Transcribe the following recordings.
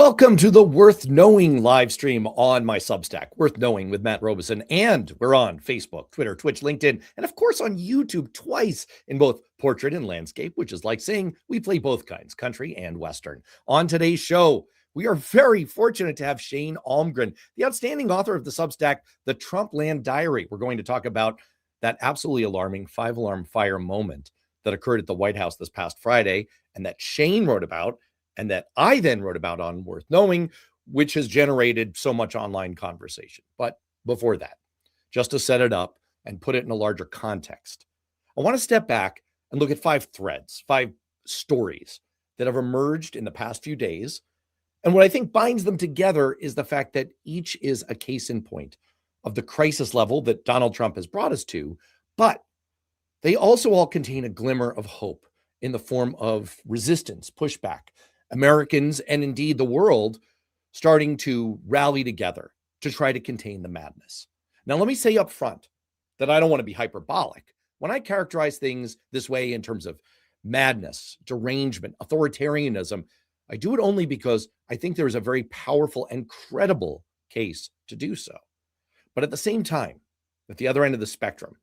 Welcome to the Worth Knowing live stream on my Substack, Worth Knowing with Matt Robeson. And we're on Facebook, Twitter, Twitch, LinkedIn, and of course on YouTube twice in both portrait and landscape, which is like saying we play both kinds, country and Western. On today's show, we are very fortunate to have Shane Almgren, the outstanding author of the Substack, The Trumpland Diary. We're going to talk about that absolutely alarming 5-alarm fire moment that occurred at the White House this past Friday and that Shane wrote about and that I then wrote about on Worth Knowing, which has generated so much online conversation. But before that, just to set it up and put it in a larger context, I want to step back and look at 5 threads, 5 stories that have emerged in the past few days. And what I think binds them together is the fact that each is a case in point of the crisis level that Donald Trump has brought us to, but they also all contain a glimmer of hope in the form of resistance, pushback, Americans, and indeed the world starting to rally together to try to contain the madness. Now, let me say up front that I don't want to be hyperbolic. When I characterize things this way in terms of madness, derangement, authoritarianism, I do it only because I think there is a very powerful and credible case to do so. But at the same time, at the other end of the spectrum,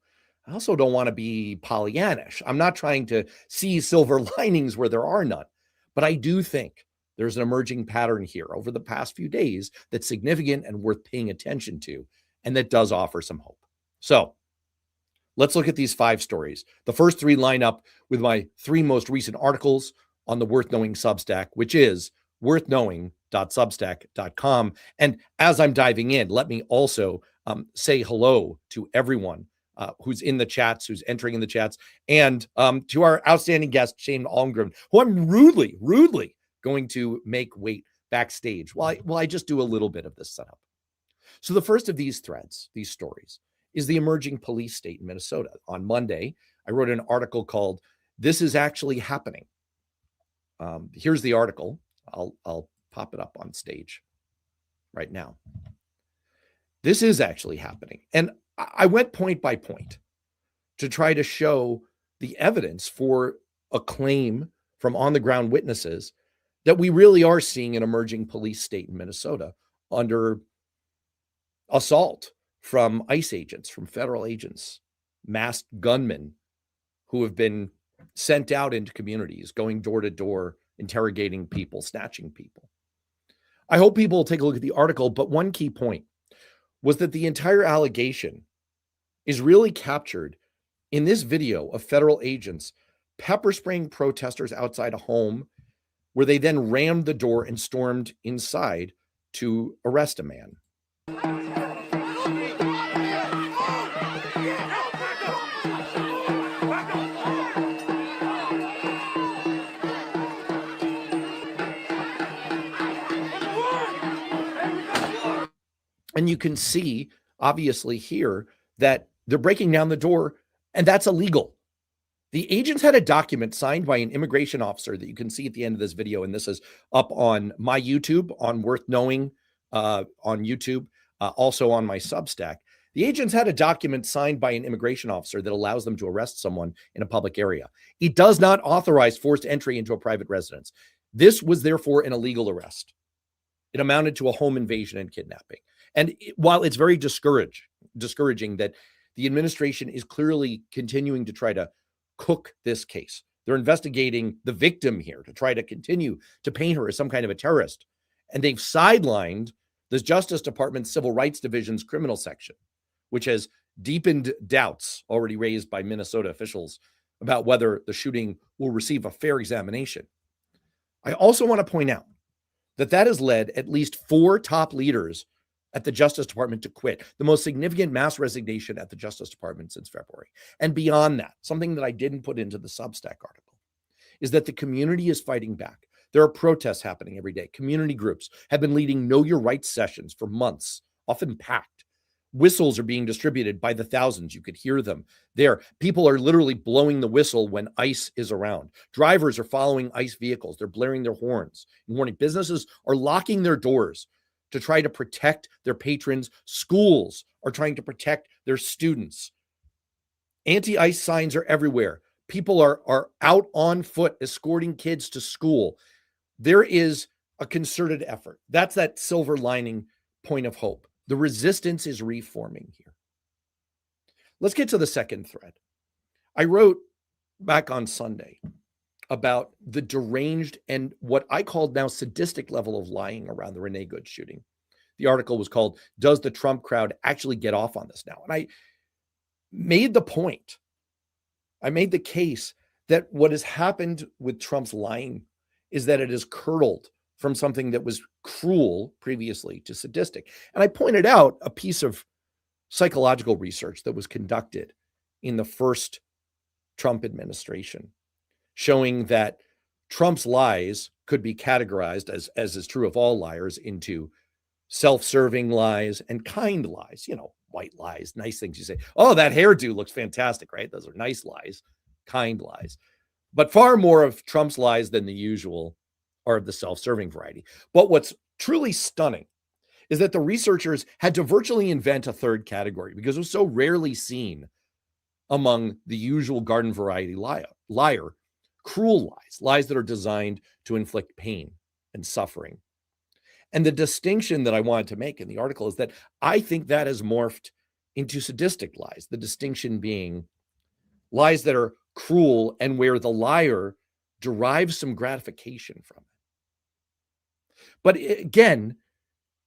I also don't want to be Pollyannish. I'm not trying to see silver linings where there are none. But I do think there's an emerging pattern here over the past few days that's significant and worth paying attention to, and that does offer some hope. So let's look at these 5 stories. The first 3 line up with my 3 most recent articles on the Worth Knowing Substack, which is worthknowing.substack.com. And as I'm diving in, let me also say hello to everyone who's in the chats, who's entering in the chats, and to our outstanding guest, Shane Almgren, who I'm rudely going to make wait backstage while I just do a little bit of this setup. So the first of these threads, these stories, is the emerging police state in Minnesota. On Monday, I wrote an article called "This is Actually Happening." Here's the article. I'll pop it up on stage right now. This is actually happening. And I went point by point to try to show the evidence for a claim from on-the-ground witnesses that we really are seeing an emerging police state in Minnesota under assault from ICE agents, from federal agents, masked gunmen who have been sent out into communities, going door to door, interrogating people, snatching people. I hope people will take a look at the article, but one key point was that the entire allegation is really captured in this video of federal agents pepper spraying protesters outside a home where they then rammed the door and stormed inside to arrest a man. And you can see, obviously, here that they're breaking down the door, and that's illegal. The agents had a document signed by an immigration officer that you can see at the end of this video, and this is up on my YouTube, on Worth Knowing on YouTube, also on my Substack. The agents had a document signed by an immigration officer that allows them to arrest someone in a public area. It does not authorize forced entry into a private residence. This was therefore an illegal arrest. It amounted to a home invasion and kidnapping. And while it's very discouraging that the administration is clearly continuing to try to cook this case, they're investigating the victim here to try to continue to paint her as some kind of a terrorist. And they've sidelined the Justice Department's Civil Rights Division's criminal section, which has deepened doubts already raised by Minnesota officials about whether the shooting will receive a fair examination. I also want to point out that has led at least 4 top leaders at the Justice Department to quit, the most significant mass resignation at the Justice Department since February. And beyond that, something that I didn't put into the Substack article is that the community is fighting back. There are protests happening every day. Community groups have been leading Know Your Rights sessions for months, often packed. Whistles are being distributed by the thousands. You could hear them there. People are literally blowing the whistle when ICE is around. Drivers are following ICE vehicles. They're blaring their horns and warning. Businesses are locking their doors to try to protect their patrons. Schools are trying to protect their students. Anti-ICE signs are everywhere. People are out on foot escorting kids to school. There is a concerted effort. That's that silver lining point of hope. The resistance is reforming here. Let's get to the second thread. I wrote back on Sunday about the deranged and what I called now sadistic level of lying around the Renee Good shooting. The article was called, "Does the Trump crowd actually get off on this now?" And I made the point, I made the case that what has happened with Trump's lying is that it is curdled from something that was cruel previously to sadistic. And I pointed out a piece of psychological research that was conducted in the first Trump administration, showing that Trump's lies could be categorized, as is true of all liars, into self-serving lies and kind lies, white lies, nice things you say. Oh, that hairdo looks fantastic, right? Those are nice lies, kind lies. But far more of Trump's lies than the usual are of the self-serving variety. But what's truly stunning is that the researchers had to virtually invent a third category because it was so rarely seen among the usual garden variety liar, cruel lies that are designed to inflict pain and suffering. And the distinction that I wanted to make in the article is that I think that has morphed into sadistic lies, the distinction being lies that are cruel and where the liar derives some gratification from it. But again,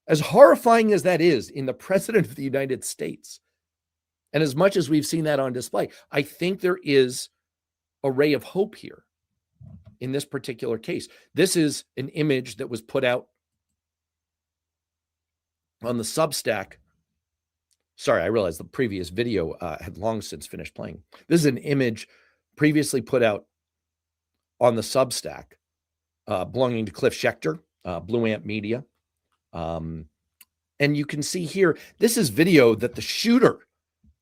as horrifying as that is in the president of the United States, and as much as we've seen that on display, I think there is a ray of hope here in this particular case. This is an image that was put out on the Substack. Sorry, I realized the previous video had long since finished playing. This is an image previously put out on the Substack belonging to Cliff Schechter, Blue Ant Media. And you can see here, this is video that the shooter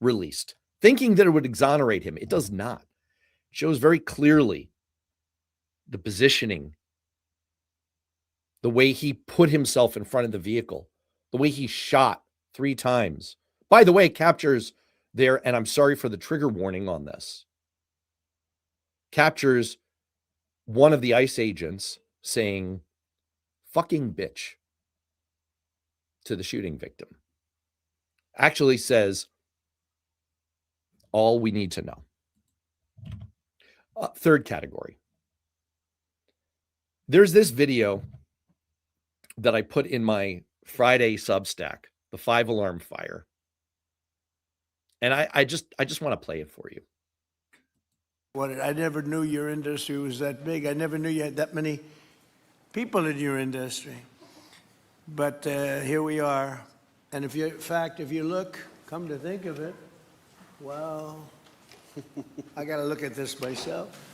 released, thinking that it would exonerate him. It does not. It shows very clearly the positioning, the way he put himself in front of the vehicle, the way he shot 3 times. By the way, captures there, and I'm sorry for the trigger warning on this, captures one of the ICE agents saying, "fucking bitch," to the shooting victim. Actually says, all we need to know. Third category. There's this video that I put in my Friday Substack, the 5-alarm fire. And I just want to play it for you. I never knew your industry was that big. I never knew you had that many people in your industry. But here we are. And if you look, come to think of it, well, I got to look at this myself.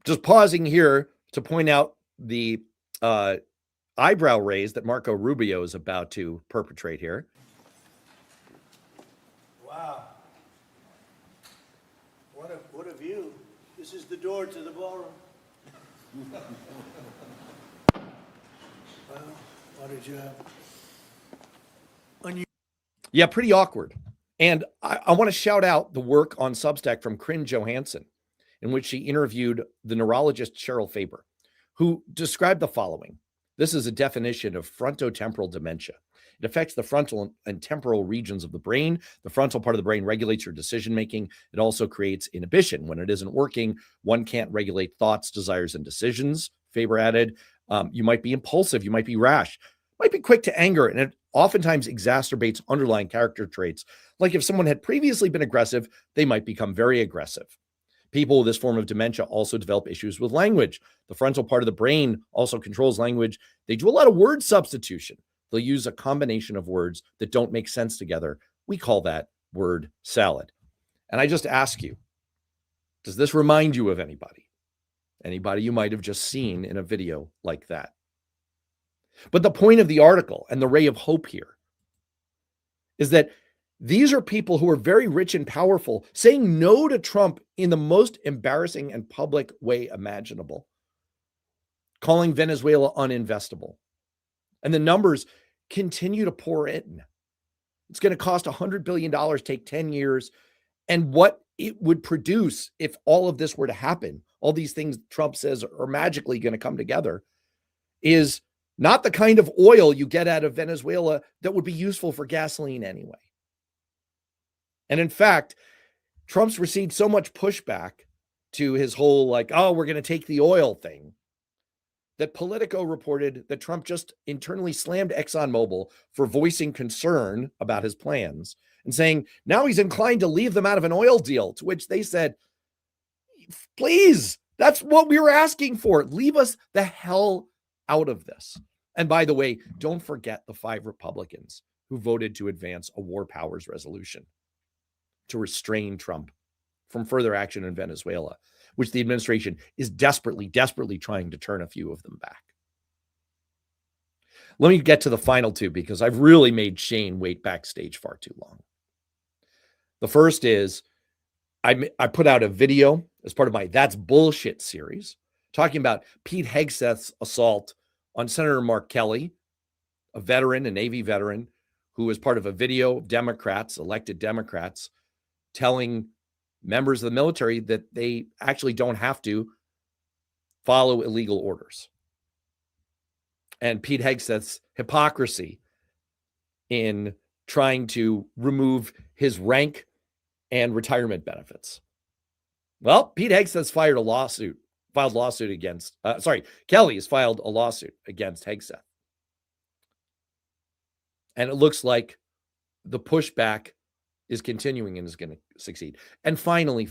Just pausing here to point out the eyebrow raise that Marco Rubio is about to perpetrate here. Wow. What a view. This is the door to the ballroom. Well, what did you have? Yeah, pretty awkward. And I want to shout out the work on Substack from Corinne Johansson, in which she interviewed the neurologist Cheryl Faber, who described the following. This is a definition of frontotemporal dementia. It affects the frontal and temporal regions of the brain. The frontal part of the brain regulates your decision-making. It also creates inhibition. When it isn't working, one can't regulate thoughts, desires, and decisions. Faber added, you might be impulsive, you might be rash, might be quick to anger, and it oftentimes exacerbates underlying character traits. Like if someone had previously been aggressive, they might become very aggressive. People with this form of dementia also develop issues with language. The frontal part of the brain also controls language. They do a lot of word substitution. They'll use a combination of words that don't make sense together. We call that word salad. And I just ask you, does this remind you of anybody? Anybody you might have just seen in a video like that? But the point of the article and the ray of hope here is that these are people who are very rich and powerful, saying no to Trump in the most embarrassing and public way imaginable, calling Venezuela uninvestable. And the numbers continue to pour in. It's going to cost $100 billion, take 10 years. And what it would produce if all of this were to happen all these things Trump says are magically going to come together, is not the kind of oil you get out of Venezuela that would be useful for gasoline anyway. And in fact, Trump's received so much pushback to his whole, like, oh, we're going to take the oil thing, that Politico reported that Trump just internally slammed ExxonMobil for voicing concern about his plans and saying now he's inclined to leave them out of an oil deal, to which they said, please, that's what we were asking for. Leave us the hell out of this. And by the way, don't forget the 5 Republicans who voted to advance a war powers resolution to restrain Trump from further action in Venezuela, which the administration is desperately trying to turn a few of them back. Let me get to the final 2 because I've really made Shane wait backstage far too long. The first is I put out a video as part of my That's Bullshit series talking about Pete Hegseth's assault on Senator Mark Kelly, a veteran, a Navy veteran, who was part of a video of Democrats, elected Democrats, telling members of the military that they actually don't have to follow illegal orders. And Pete Hegseth's hypocrisy in trying to remove his rank and retirement benefits. Well, Pete Hegseth's filed a lawsuit against, Kelly has filed a lawsuit against Hegseth. And it looks like the pushback is continuing and is going to succeed. And finally,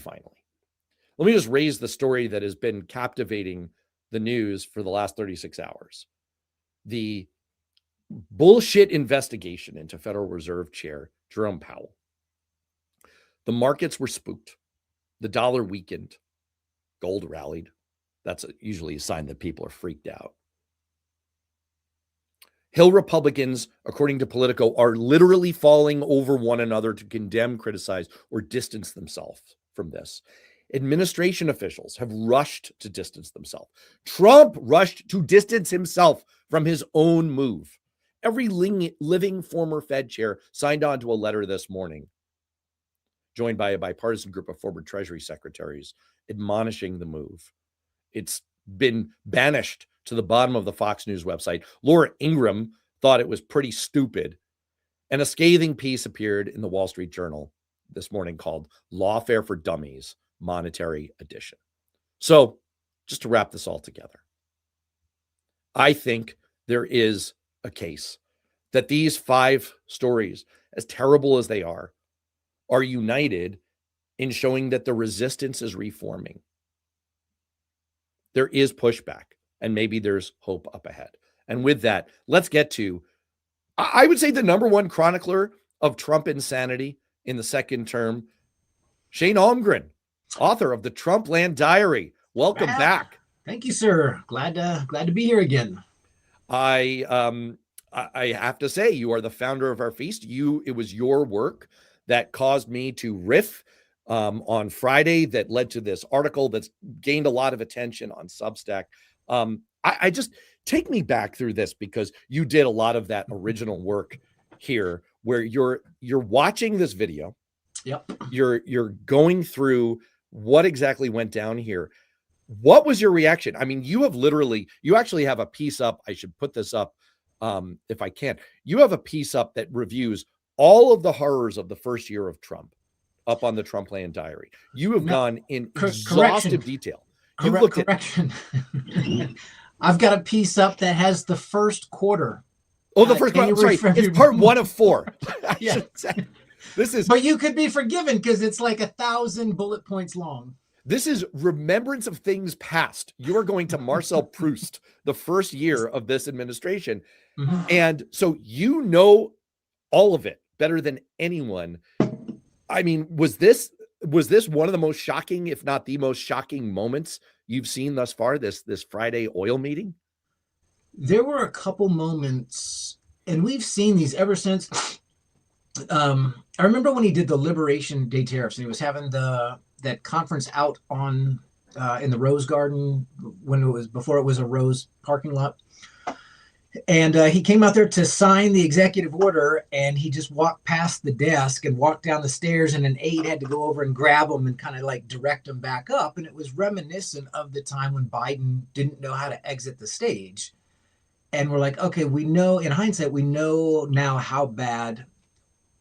let me just raise the story that has been captivating the news for the last 36 hours. The bullshit investigation into Federal Reserve Chair Jerome Powell. The markets were spooked. The dollar weakened. Gold rallied. That's usually a sign that people are freaked out. Hill Republicans, according to Politico, are literally falling over one another to condemn, criticize, or distance themselves from this. Administration officials have rushed to distance themselves. Trump rushed to distance himself from his own move. Every living former Fed chair signed on to a letter this morning, joined by a bipartisan group of former Treasury secretaries, admonishing the move. It's been banished to the bottom of the Fox News website. Laura Ingraham thought it was pretty stupid. And a scathing piece appeared in the Wall Street Journal this morning called Lawfare for Dummies, Monetary Edition. So just to wrap this all together, I think there is a case that these 5 stories, as terrible as they are united in showing that the resistance is reforming. There is pushback, and maybe there's hope up ahead. And with that, let's get to, I would say, the number one chronicler of Trump insanity in the second term, Shane Almgren, author of the Trumpland Diary. Welcome back. Thank you, sir. Glad to be here again. I have to say, you are the founder of our feast. It was your work that caused me to riff on Friday that led to this article that's gained a lot of attention on Substack. I just take me back through this, because you did a lot of that original work here, where you're watching this video. Yep. You're going through what exactly went down here. What was your reaction? I mean, you actually have a piece up. I should put this up if I can. You have a piece up that reviews all of the horrors of the first year of Trump up on the Trumpland Diary. You have gone in exhaustive detail. You've looked correction. I've got a piece up that has the first quarter. Oh, the first quarter. Sorry, it's part 1 of 4. Yeah. But you could be forgiven because it's like 1,000 bullet points long. This is remembrance of things past. You are going to Marcel Proust, the first year of this administration. Mm-hmm. And so you know all of it better than anyone. I mean, was this one of the most shocking, if not the most shocking moments you've seen thus far, this Friday oil meeting? There were a couple moments, and we've seen these ever since. I remember when he did the Liberation Day tariffs, and he was having that conference out on in the Rose Garden before it was a Rose parking lot. And he came out there to sign the executive order, and he just walked past the desk and walked down the stairs, and an aide had to go over and grab him and kind of like direct him back up. And it was reminiscent of the time when Biden didn't know how to exit the stage. And we're like, okay, we know in hindsight, we know now how bad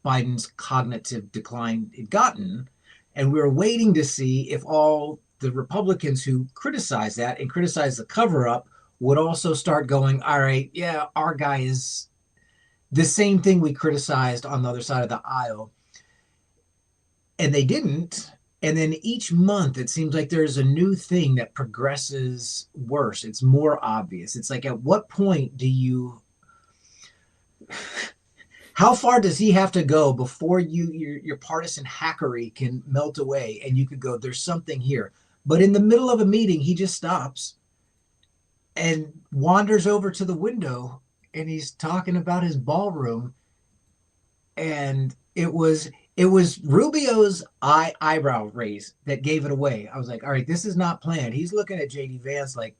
Biden's cognitive decline had gotten. And we were waiting to see if all the Republicans who criticized that and criticized the cover up would also start going, all right, yeah, our guy is the same thing we criticized on the other side of the aisle. And they didn't. And then each month, it seems like there's a new thing that progresses worse. It's more obvious. It's like, at what point do you, how far does he have to go before your partisan hackery can melt away and you could go, there's something here. But in the middle of a meeting, he just stops and wanders over to the window, and he's talking about his ballroom. And it was Rubio's eyebrow raise that gave it away. I was like, all right, this is not planned. He's looking at JD Vance like,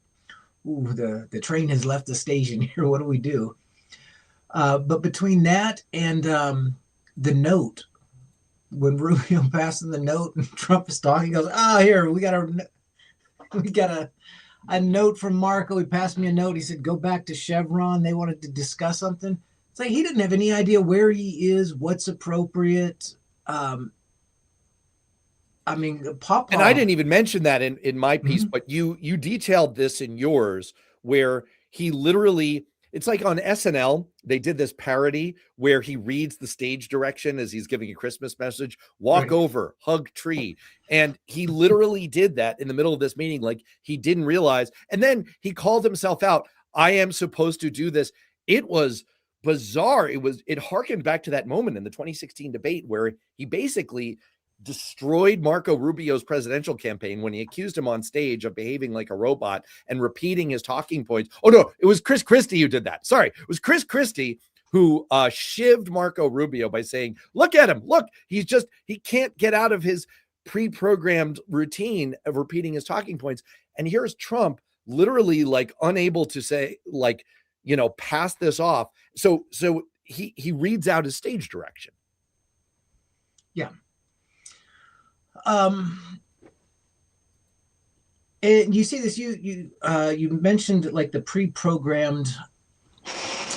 ooh, the train has left the station here. What do we do? But between that and the note, when Rubio passes the note and Trump is talking, he goes, oh, here, we got a note from Marco. He passed me a note. He said, go back to Chevron. They wanted to discuss something. It's like he didn't have any idea where he is, what's appropriate. I mean, Papa. And I didn't even mention that in my piece, but you detailed this in yours, where he literally, it's like on SNL, they did this parody where he reads the stage direction as he's giving a Christmas message, walk over, hug tree. And he literally did that in the middle of this meeting. Like, he didn't realize. And then he called himself out. I am supposed to do this. It was bizarre. It harkened back to that moment in the 2016 debate where he basically destroyed Marco Rubio's presidential campaign when he accused him on stage of behaving like a robot and repeating his talking points. Oh no, it was Chris Christie who did that. Sorry, it was Chris Christie who shivved Marco Rubio by saying, look at him, look, he can't get out of his pre-programmed routine of repeating his talking points. And here's Trump literally like unable to say, like, you know, pass this off. So he reads out his stage direction. Yeah. And you see this, you mentioned like the pre-programmed,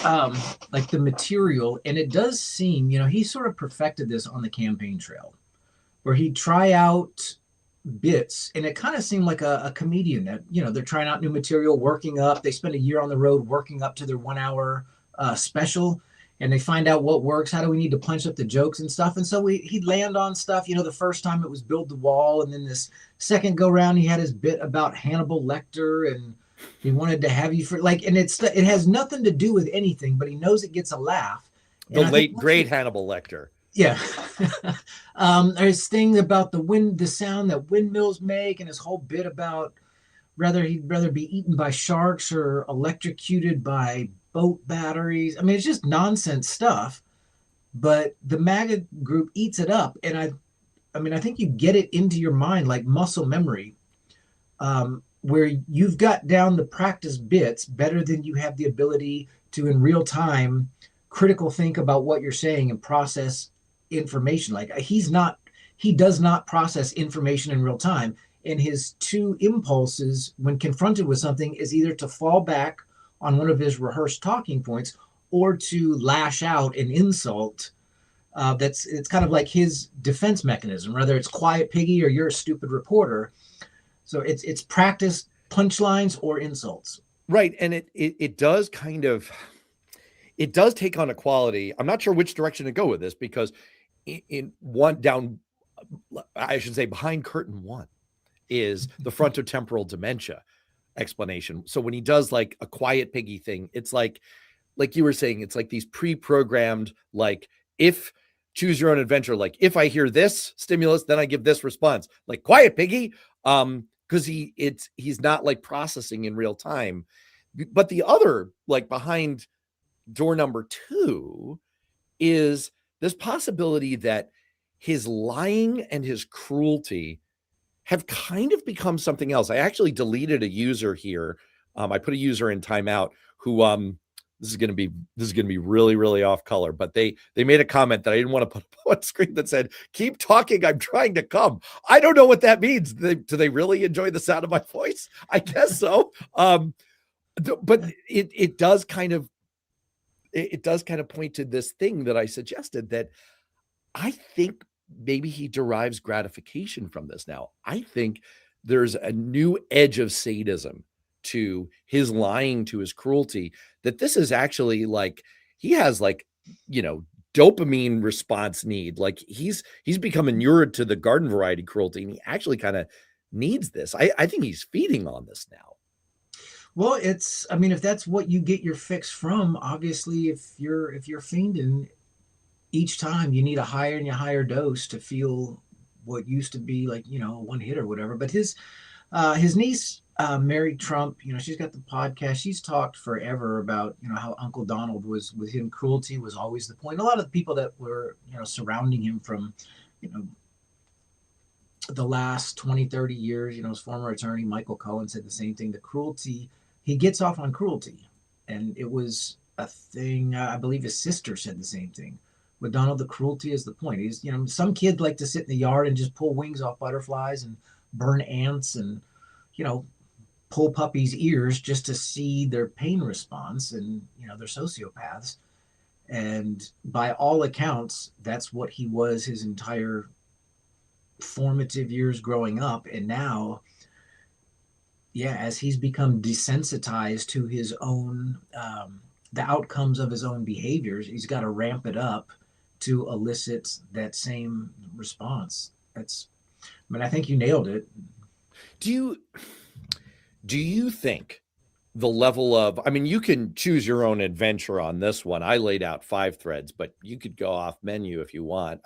like the material, and it does seem, you know, he sort of perfected this on the campaign trail where he'd try out bits, and it kind of seemed like a comedian that, you know, they're trying out new material, working up. They spend a year on the road working up to their 1 hour special, and they find out what works. How do we need to punch up the jokes and stuff? And so he'd land on stuff. You know, the first time it was build the wall, and then this second go round, he had his bit about Hannibal Lecter, and he wanted to have you for like, and it has nothing to do with anything, but he knows it gets a laugh. The late great Hannibal Lecter. Yeah. His thing about the sound that windmills make, and his whole bit about he'd rather be eaten by sharks or electrocuted by boat batteries. I mean, it's just nonsense stuff, but the MAGA group eats it up. And I think you get it into your mind like muscle memory, where you've got down the practice bits better than you have the ability to in real time critical think about what you're saying and process information. Like he does not process information in real time. And his two impulses when confronted with something is either to fall back on one of his rehearsed talking points or to lash out and insult. It's kind of like his defense mechanism, whether it's quiet piggy or you're a stupid reporter. So it's practice punchlines or insults. Right. And it does it does take on a quality. I'm not sure which direction to go with this, because behind curtain one is the frontotemporal dementia explanation. So when he does like a quiet piggy thing, it's like you were saying, it's like these pre-programmed, like, if choose your own adventure, like if I hear this stimulus, then I give this response, like quiet piggy, because he's not like processing in real time. But the other, like behind door number two, is this possibility that his lying and his cruelty have kind of become something else. I actually deleted a user here. I put a user in timeout who this is going to be really, really off color, but they made a comment that I didn't want to put on screen that said, "Keep talking, I'm trying to come." I don't know what that means. Do they really enjoy the sound of my voice? I guess so. But it does kind of point to this thing that I suggested, that I think maybe he derives gratification from this now. I think there's a new edge of sadism to his lying, to his cruelty, that this is actually like, he has like, dopamine response need. Like he's become inured to the garden variety cruelty, and he actually kind of needs this. I think he's feeding on this now. Well, if that's what you get your fix from, obviously, if you're fiending, each time you need a higher and higher dose to feel what used to be like, one hit or whatever. But his niece, Mary Trump, she's got the podcast. She's talked forever about, how Uncle Donald was, with him, cruelty was always the point. A lot of the people that were, surrounding him from, the last 20, 30 years, his former attorney, Michael Cohen, said the same thing. The cruelty, he gets off on cruelty. And it was a thing, I believe his sister said the same thing. With Donald, the cruelty is the point. He's, some kids like to sit in the yard and just pull wings off butterflies and burn ants and, pull puppies' ears just to see their pain response. And, they're sociopaths. And by all accounts, that's what he was his entire formative years growing up. And now, as he's become desensitized to his own, the outcomes of his own behaviors, he's got to ramp it up to elicit that same response. I think you nailed it. Do you think the level of, you can choose your own adventure on this one. I laid out 5 threads, but you could go off menu if you want.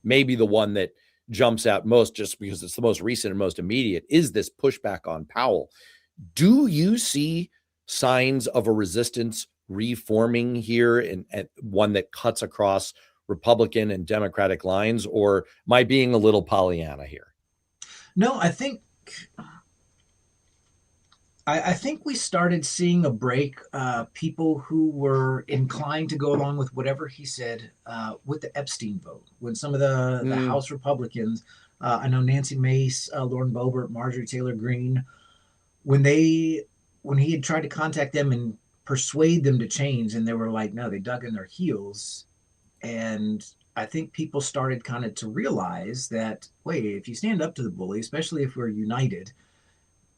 Maybe the one that jumps out most, just because it's the most recent and most immediate, is this pushback on Powell. Do you see signs of a resistance reforming here, and one that cuts across Republican and Democratic lines, or am I being a little Pollyanna here? No, I think we started seeing a break. People who were inclined to go along with whatever he said, with the Epstein vote, when some of the House Republicans, I know Nancy Mace, Lauren Boebert, Marjorie Taylor Greene, when he had tried to contact them and persuade them to change, and they were like, no, they dug in their heels. And I think people started kind of to realize that, wait, if you stand up to the bully, especially if we're united,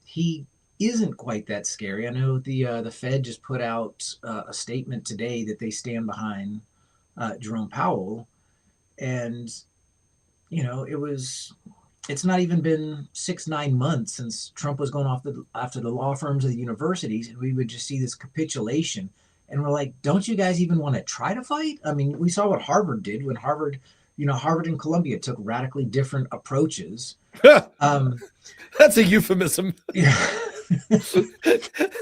he isn't quite that scary. I know the Fed just put out a statement today that they stand behind Jerome Powell. And, it's not even been 6-9 months since Trump was going after the law firms of the universities, and we would just see this capitulation. And we're like, don't you guys even want to try to fight? We saw what Harvard did when Harvard and Columbia took radically different approaches. That's a euphemism. Yeah.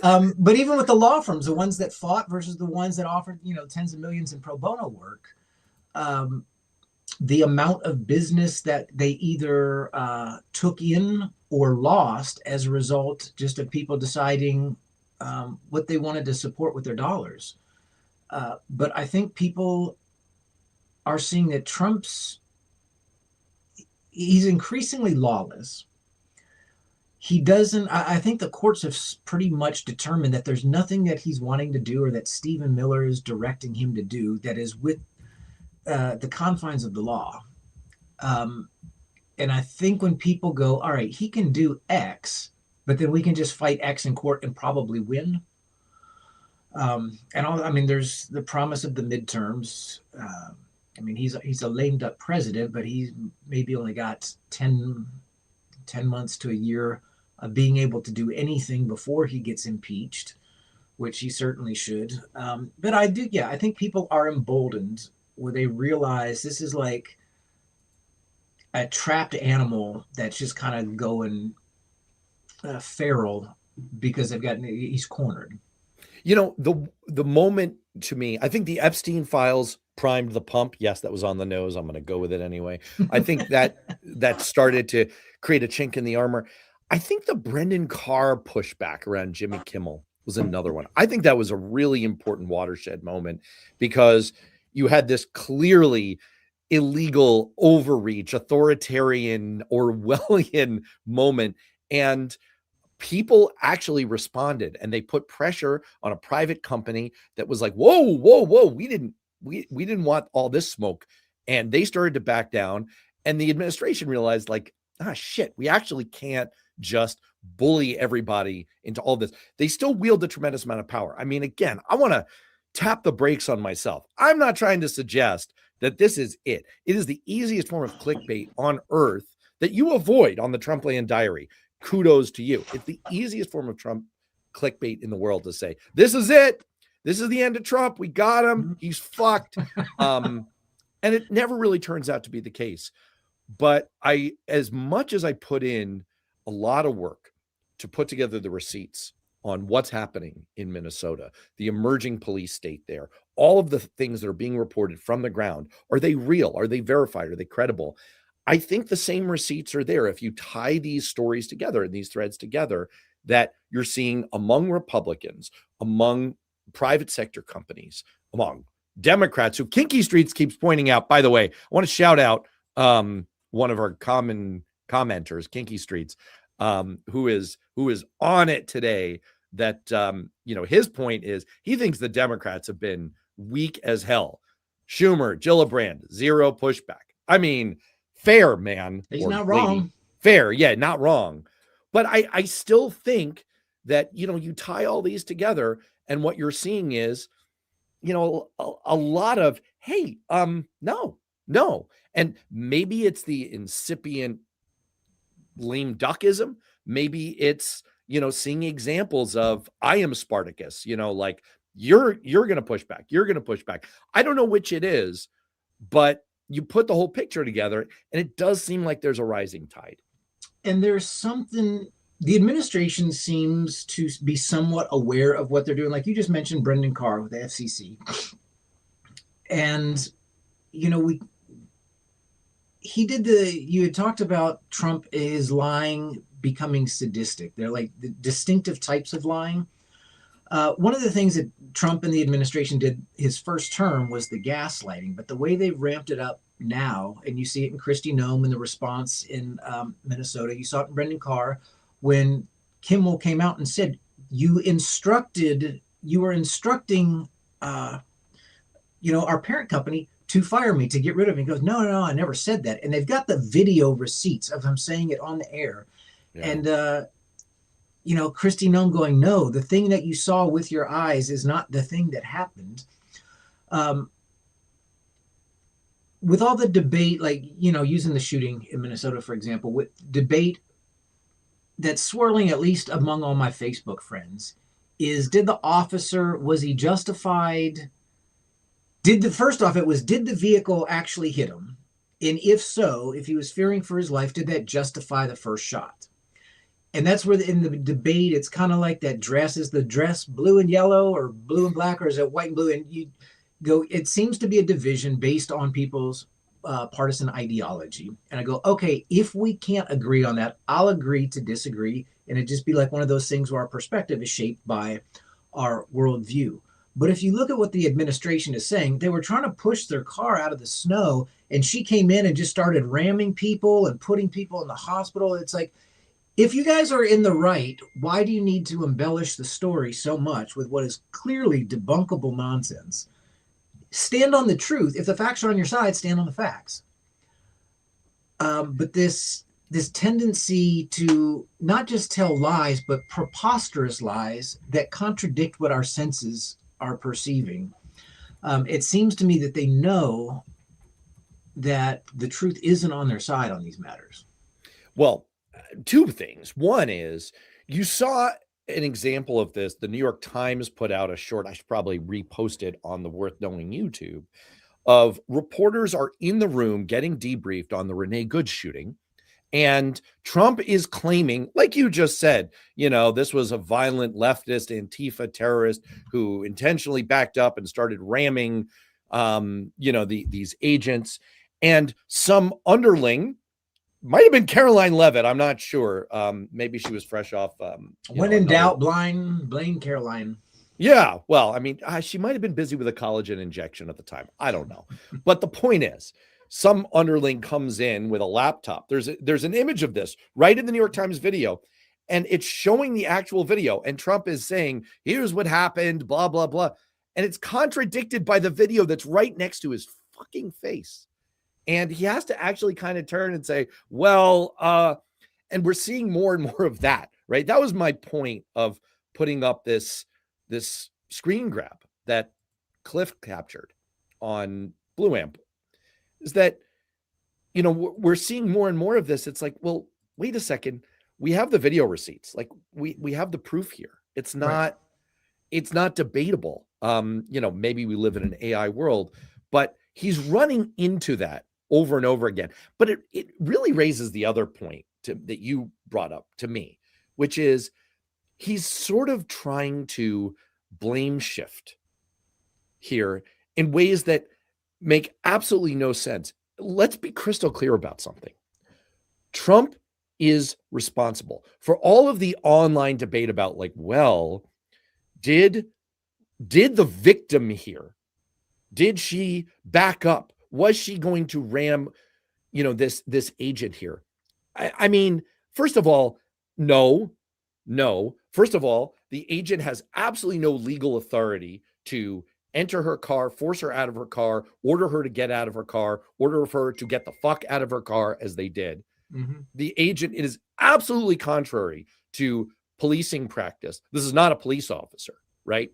But even with the law firms, the ones that fought versus the ones that offered, tens of millions in pro bono work, the amount of business that they either took in or lost as a result just of people deciding what they wanted to support with their dollars. But I think people are seeing that he's increasingly lawless. I think the courts have pretty much determined that there's nothing that he's wanting to do or that Stephen Miller is directing him to do that is with the confines of the law. And I think when people go, all right, he can do X, but then we can just fight X in court and probably win. There's the promise of the midterms. He's a lame duck president, but he's maybe only got 10 months to a year of being able to do anything before he gets impeached, which he certainly should. But I think people are emboldened where they realize this is like a trapped animal that's just kind of going feral because he's cornered. The moment, to me, I think the Epstein files primed the pump. Yes, that was on the nose. I'm going to go with it anyway. I think that started to create a chink in the armor. I think the Brendan Carr pushback around Jimmy Kimmel was another one. I think that was a really important watershed moment because you had this clearly illegal overreach, authoritarian, Orwellian moment. And people actually responded and they put pressure on a private company that was like, whoa, we didn't want all this smoke. And they started to back down. And the administration realized, like, shit, we actually can't just bully everybody into all this. They still wield a tremendous amount of power. I mean, again, I want to tap the brakes on myself. I'm not trying to suggest that this is it. It is the easiest form of clickbait on earth that you avoid on the Trumpland Diary. Kudos to you. It's the easiest form of Trump clickbait in the world to say, this is it. This is the end of Trump. We got him. He's fucked. And it never really turns out to be the case. But as much as I put in a lot of work to put together the receipts on what's happening in Minnesota, the emerging police state there, all of the things that are being reported from the ground, are they real? Are they verified? Are they credible? I think the same receipts are there if you tie these stories together and these threads together that you're seeing among Republicans, among private sector companies, among Democrats, who Kinky Streets keeps pointing out. By the way, I want to shout out one of our common commenters, Kinky Streets, who is on it today. That his point is he thinks the Democrats have been weak as hell. Schumer, Gillibrand, zero pushback. I mean, fair, man. He's not wrong. Fair, yeah, not wrong. But I still think that you tie all these together, and what you're seeing is a lot of, hey, no. And maybe it's the incipient lame duckism. Maybe it's, seeing examples of, I am Spartacus, like you're going to push back. You're going to push back. I don't know which it is, but you put the whole picture together and it does seem like there's a rising tide. And there's something, the administration seems to be somewhat aware of what they're doing. Like you just mentioned Brendan Carr with the FCC. And, you had talked about Trump is lying, becoming sadistic. They're like the distinctive types of lying. One of the things that Trump and the administration did his first term was the gaslighting, but the way they've ramped it up now, and you see it in Kristi Noem in the response in Minnesota, you saw it in Brendan Carr, when Kimmel came out and said, you were instructing, our parent company to fire me, to get rid of me. He goes, no, I never said that. And they've got the video receipts of him saying it on the air. Yeah. And, Kristi Noem going, no, the thing that you saw with your eyes is not the thing that happened. With all the debate, like, using the shooting in Minnesota, for example, with debate that's swirling, at least among all my Facebook friends, is was he justified? Did the vehicle actually hit him? And if so, if he was fearing for his life, did that justify the first shot? And that's where in the debate, it's kind of like that dress. Is the dress blue and yellow or blue and black, or is it white and blue? And you go, it seems to be a division based on people's partisan ideology. And I go, okay, if we can't agree on that, I'll agree to disagree. And it just be like one of those things where our perspective is shaped by our worldview. But if you look at what the administration is saying, they were trying to push their car out of the snow, and she came in and just started ramming people and putting people in the hospital. It's like, if you guys are in the right, why do you need to embellish the story so much with what is clearly debunkable nonsense? Stand on the truth. If the facts are on your side, stand on the facts. But this tendency to not just tell lies, but preposterous lies that contradict what our senses are perceiving. It seems to me that they know that the truth isn't on their side on these matters. Well, two things. One is, you saw an example of this. The New York Times put out a short, I should probably repost it on the Worth Knowing YouTube, of reporters are in the room getting debriefed on the Renee Good shooting. And Trump is claiming, like you just said, this was a violent leftist Antifa terrorist who intentionally backed up and started ramming, these agents. And some underling might have been Caroline Levitt. I'm not sure. Maybe she was fresh off. When in doubt, blame Caroline. Yeah, well, I mean, she might have been busy with a collagen injection at the time. I don't know. But the point is, some underling comes in with a laptop. There's an image of this right in the New York Times video, and it's showing the actual video. And Trump is saying, here's what happened, blah, blah, blah. And it's contradicted by the video that's right next to his fucking face. And he has to actually kind of turn and say, well, and we're seeing more and more of that, right? That was my point of putting up this screen grab that Cliff captured on Blue Amp, is that, you know, we're seeing more and more of this. It's like, well, wait a second. We have the video receipts. Like we have the proof here. It's not debatable. You know, maybe we live in an AI world, but he's running into that over and over again. But it really raises the other point that you brought up to me, which is he's sort of trying to blame shift here in ways that make absolutely no sense. Let's be crystal clear about something. Trump is responsible for all of the online debate about, like, well, did the victim here, did she back up? Was she going to ram, you know, this agent here? I mean, first of all, no. First of all, the agent has absolutely no legal authority to enter her car, force her out of her car, order her to get out of her car, order her to get the fuck out of her car, as they did. Mm-hmm. The agent, it is absolutely contrary to policing practice. This is not a police officer, right?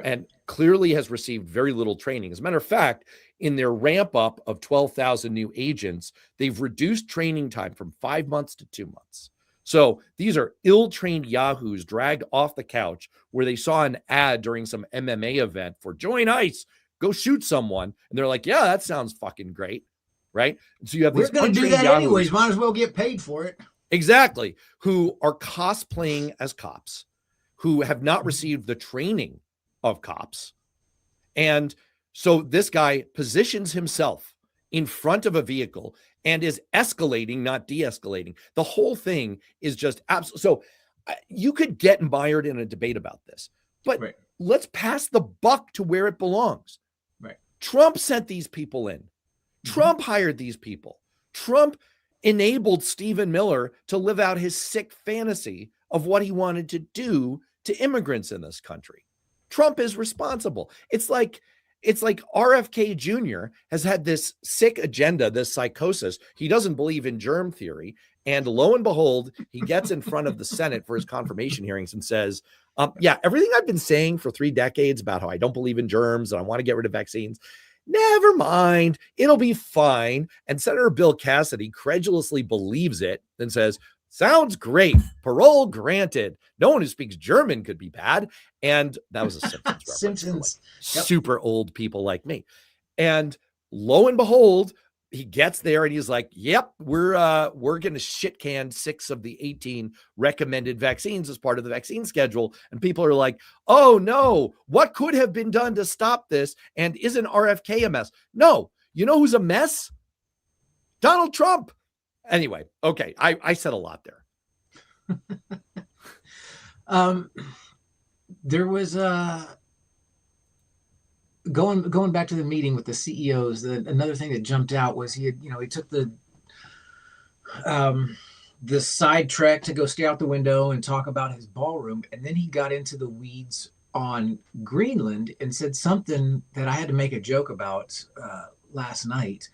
And clearly has received very little training. As a matter of fact, in their ramp up of 12,000 new agents, they've reduced training time from 5 months to 2 months. So these are ill-trained yahoos dragged off the couch where they saw an ad during some MMA event for join ICE, go shoot someone. And they're like, yeah, that sounds fucking great, right? So you have We're going to do that yahoos, anyways. Might as well get paid for it. Exactly. Who are cosplaying as cops, who have not received the training of cops. And so this guy positions himself in front of a vehicle and is escalating, not de-escalating. The whole thing is just absolute. So you could get mired in a debate about this, but let's pass the buck to where it belongs. Right. Trump sent these people in. Trump hired these people. Trump enabled Stephen Miller to live out his sick fantasy of what he wanted to do to immigrants in this country. Trump is responsible. It's like RFK Jr. has had this sick agenda, this psychosis. He doesn't believe in germ theory. And lo and behold, he gets in front of the Senate for his confirmation hearings and says, yeah, everything I've been saying for 3 decades about how I don't believe in germs and I want to get rid of vaccines, never mind, it'll be fine. And Senator Bill Cassidy credulously believes it and says, sounds great. Parole granted. No one who speaks German could be bad. And that was a Simpsons reference. Simpsons. Like super old people like me. And lo and behold, he gets there and he's like, yep, we're going to shit can 6 of the 18 recommended vaccines as part of the vaccine schedule. And people are like, oh no, what could have been done to stop this? And isn't RFK a mess? No, you know who's a mess? Donald Trump. Anyway, okay, I said a lot there. There was going back to the meeting with the CEOs. Another thing that jumped out was he took the side trek to go stare out the window and talk about his ballroom, and then he got into the weeds on Greenland and said something that I had to make a joke about last night.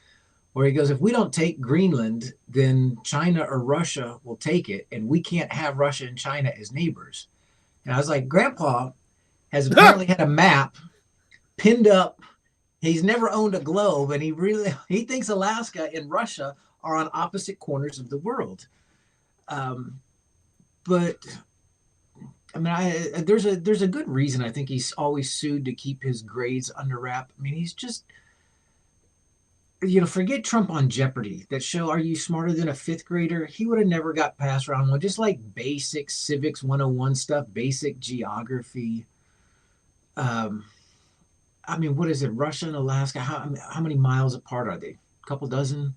Where he goes, if we don't take Greenland, then China or Russia will take it, and we can't have Russia and China as neighbors. And I was like, Grandpa has apparently had a map pinned up. He's never owned a globe, and he thinks Alaska and Russia are on opposite corners of the world. But I mean, there's a good reason I think he's always sued to keep his grades under wrap. I mean, he's just. Forget Trump on Jeopardy. That show, Are You Smarter Than a Fifth Grader? He would have never got past round 1. Just like basic civics 101 stuff, basic geography. I mean, what is it? Russia and Alaska, how many miles apart are they? A couple dozen?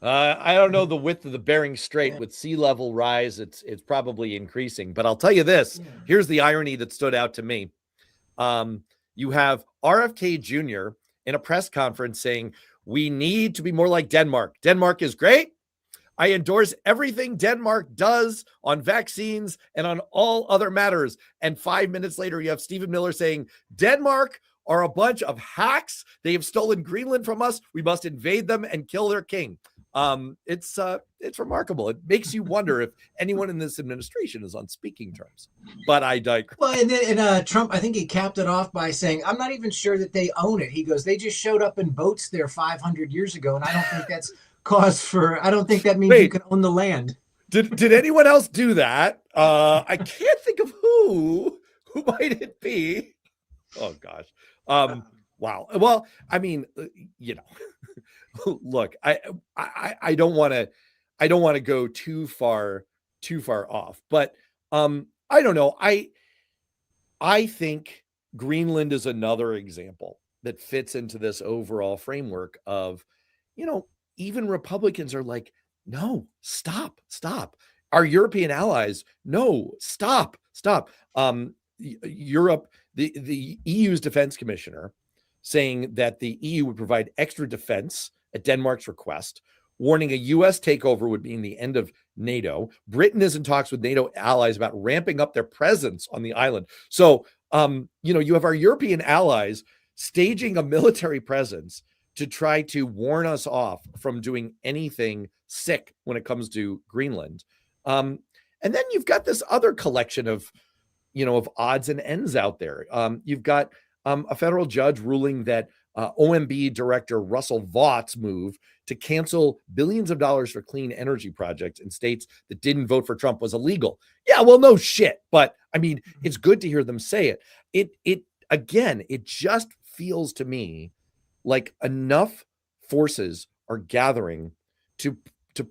I don't know the width of the Bering Strait. With sea level rise. It's probably increasing. But I'll tell you this. Here's the irony that stood out to me. You have RFK Jr. in a press conference saying, we need to be more like Denmark. Denmark is great. I endorse everything Denmark does on vaccines and on all other matters. And 5 minutes later, you have Stephen Miller saying, Denmark are a bunch of hacks. They have stolen Greenland from us. We must invade them and kill their king. It's remarkable. It makes you wonder if anyone in this administration is on speaking terms. But I digress. Well, and then Trump, I think he capped it off by saying, "I'm not even sure that they own it." He goes, "They just showed up in boats there 500 years ago, and I don't think that's cause for. I don't think that means you can own the land." Did anyone else do that? I can't think of who might it be. Oh gosh. Wow. Well, I mean, look, I don't want to go too far off, but I don't know. I think Greenland is another example that fits into this overall framework of, even Republicans are like, no, stop. Our European allies, no, stop. Europe, the EU's defense commissioner saying that the EU would provide extra defense at Denmark's request, warning a U.S. takeover would mean the end of NATO. Britain is in talks with NATO allies about ramping up their presence on the island. So, you have our European allies staging a military presence to try to warn us off from doing anything sick when it comes to Greenland. And then you've got this other collection of odds and ends out there. You've got a federal judge ruling that OMB director Russell Vaught's move to cancel billions of dollars for clean energy projects in states that didn't vote for Trump was illegal. Yeah, well, no shit. But I mean, it's good to hear them say it. It just feels to me like enough forces are gathering to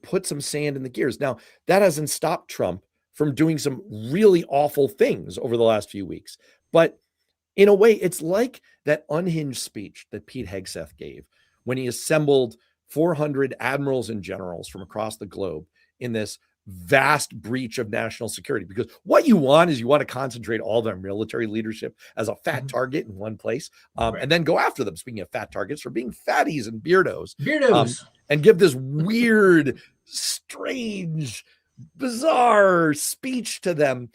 put some sand in the gears. Now, that hasn't stopped Trump from doing some really awful things over the last few weeks. But in a way, it's like that unhinged speech that Pete Hegseth gave when he assembled 400 admirals and generals from across the globe in this vast breach of national security. Because what you want is you want to concentrate all their military leadership as a fat target in one place, and then go after them, speaking of fat targets, for being fatties and beardos. And give this weird, strange, bizarre speech to them.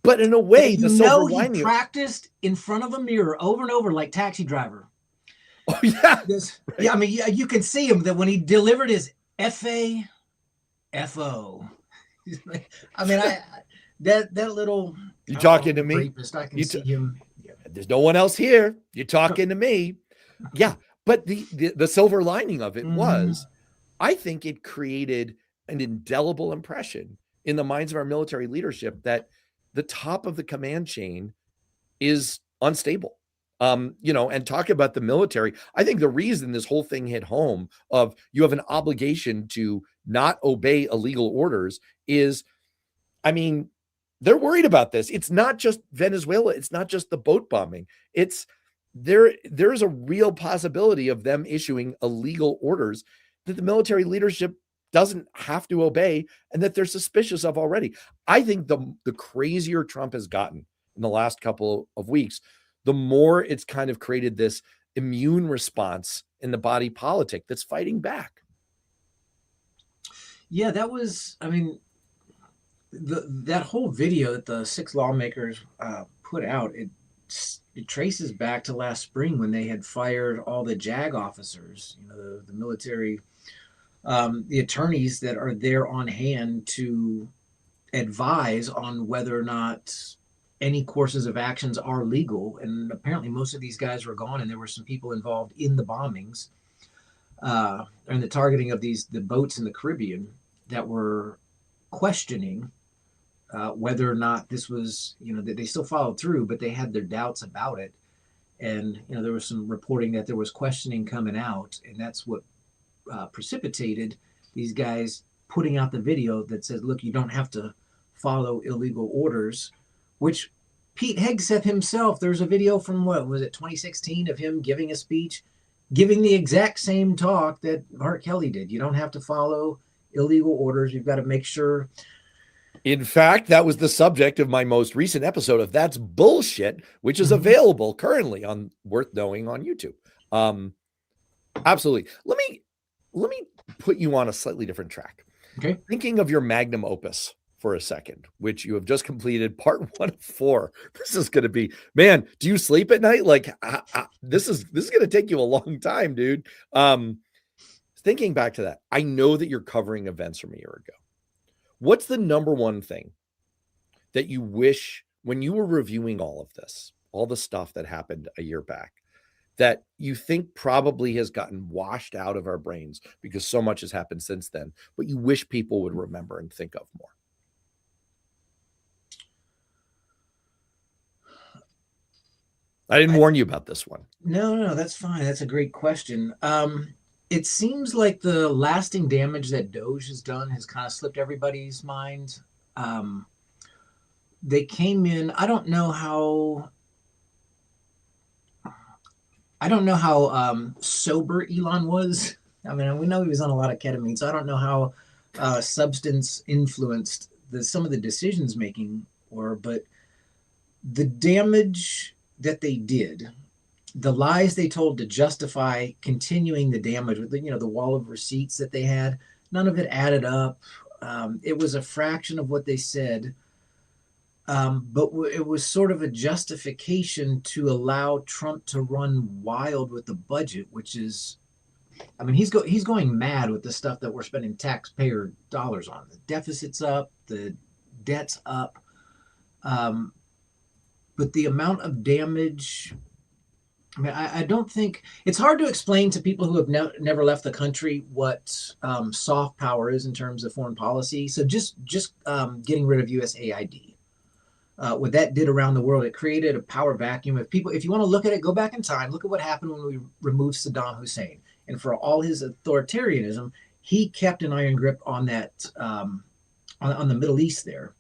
But in a way, the silver lining, he practiced in front of a mirror over and over like Taxi Driver. Oh yeah, right. Yeah. I mean, you can see him that when he delivered his FAFO. I mean, that little. You talking to me? Rapist, I can see him. There's no one else here. You're talking to me. Yeah, but the silver lining of it was, I think it created an indelible impression in the minds of our military leadership that the top of the command chain is unstable. And talk about the military. I think the reason this whole thing hit home of you have an obligation to not obey illegal orders is, I mean, they're worried about this. It's not just Venezuela. It's not just the boat bombing. It's there's a real possibility of them issuing illegal orders that the military leadership doesn't have to obey and that they're suspicious of already. I think the crazier Trump has gotten in the last couple of weeks, the more it's kind of created this immune response in the body politic that's fighting back. Yeah, that was, I mean, that whole video that the 6 lawmakers put out, it traces back to last spring when they had fired all the JAG officers, the military, the attorneys that are there on hand to advise on whether or not any courses of actions are legal. And apparently most of these guys were gone, and there were some people involved in the bombings and the targeting of the boats in the Caribbean that were questioning whether or not this was, they still followed through, but they had their doubts about it. And, there was some reporting that there was questioning coming out, and that's what precipitated these guys putting out the video that says, look, you don't have to follow illegal orders, which Pete Hegseth himself, there's a video from, what was it, 2016 of him giving a speech giving the exact same talk that Mark Kelly did. You don't have to follow illegal orders. You've got to make sure. In fact, that was the subject of my most recent episode of That's Bullshit, which is available currently on Worth Knowing on YouTube. Absolutely. Let me put you on a slightly different track. Okay. Thinking of your magnum opus for a second, which you have just completed part 1 of 4. This is going to be, man, do you sleep at night? Like this is going to take you a long time, dude. Thinking back to that, I know that you're covering events from a year ago. What's the number one thing that you wish when you were reviewing all of this, all the stuff that happened a year back, that you think probably has gotten washed out of our brains because so much has happened since then, but you wish people would remember and think of more? I didn't warn you about this one. No, that's fine. That's a great question. It seems like the lasting damage that Doge has done has kind of slipped everybody's mind. They came in, I don't know how sober Elon was. I mean, we know he was on a lot of ketamine, so I don't know how substance influenced some of the decisions making were, but the damage that they did, the lies they told to justify continuing the damage with the wall of receipts that they had, none of it added up. It was a fraction of what they said. But it was sort of a justification to allow Trump to run wild with the budget, which is, I mean, he's going mad with the stuff that we're spending taxpayer dollars on. The deficit's up, the debt's up, but the amount of damage. I mean, I don't think it's hard to explain to people who have never left the country what soft power is in terms of foreign policy. So just getting rid of USAID. What that did around the world, it created a power vacuum. If you want to look at it, go back in time, look at what happened when we removed Saddam Hussein. And for all his authoritarianism, he kept an iron grip on that, on the Middle East there.